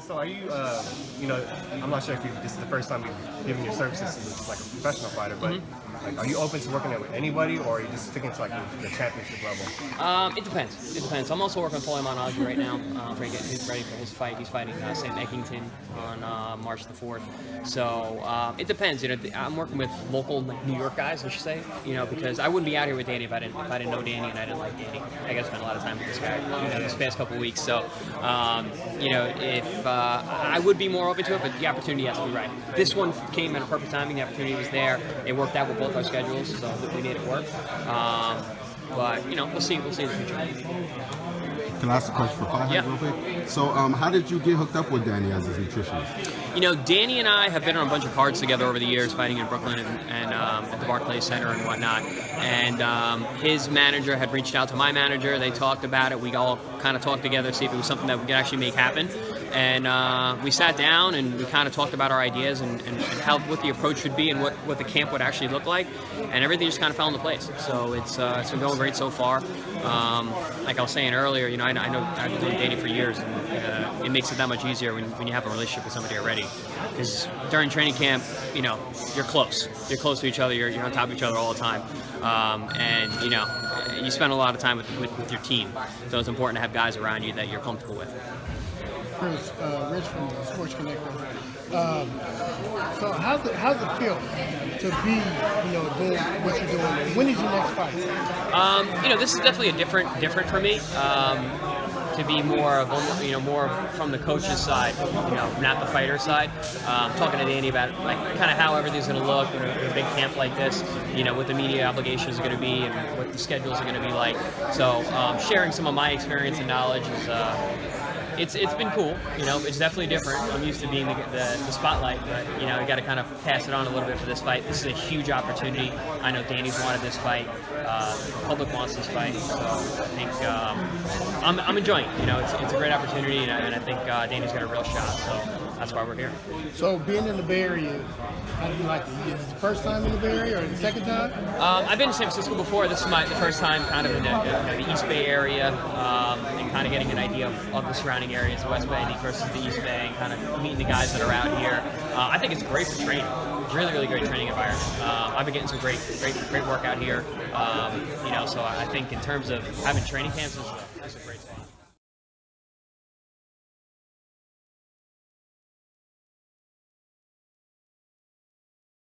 So are you, I'm not sure if this is the first time you've given your services to like a professional fighter, but like, are you open to working with anybody, or are you just sticking to like the championship level? It depends. It depends. I'm also working with Paulie Malignaggi right now, trying to get him ready for his fight. He's fighting Sam Eckington on March the 4th. So it depends. I'm working with local New York guys, I should say. Because I wouldn't be out here with Danny if I didn't know Danny and I didn't like Danny. I got to spend a lot of time with this guy this past couple of weeks. So if I would be more open to it, but the opportunity has to be right. This one came at a perfect timing. The opportunity was there. It worked out with both our schedules, so we made it work. But we'll see in the future. Can I ask a question for FightHype real quick? So, how did you get hooked up with Danny as his nutritionist? Danny and I have been on a bunch of cards together over the years, fighting in Brooklyn and at the Barclays Center and whatnot. And his manager had reached out to my manager. They talked about it. We all kind of talked together to see if it was something that we could actually make happen. And we sat down and we kind of talked about our ideas and what the approach would be and what the camp would actually look like. And everything just kind of fell into place. So it's been going great so far. Like I was saying earlier, I know I've been doing Danny for years, and it makes it that much easier when you have a relationship with somebody already. Because during training camp, you're close. You're close to each other. You're on top of each other all the time. And you spend a lot of time with your team. So it's important to have guys around you that you're comfortable with. Chris, Rich from Sports Connector. So how's it feel to be, doing what you're doing? And when is your next fight? This is definitely different for me. To be more of more from the coach's side, not the fighter side. Talking to Danny about like kind of how everything's going to look in a big camp like this. What the media obligations are going to be and what the schedules are going to be like. So sharing some of my experience and knowledge is. It's been cool, it's definitely different. I'm used to being the spotlight, but you got to kind of pass it on a little bit for this fight. This is a huge opportunity. I know Danny's wanted this fight. The public wants this fight, so I think I'm enjoying it. It's a great opportunity, and I think Danny's got a real shot. So that's why we're here. So being in the Bay Area, how do you like it? Is it the first time in the Bay Area or the second time? I've been to San Francisco before. This is the first time kind of in the East Bay area, and kind of getting an idea of the surrounding areas, the West Bay versus the East Bay, and kind of meeting the guys that are out here. I think it's great for training. It's really, really great training environment. I've been getting some great work out here. So I think in terms of having training camps, it's a great thing.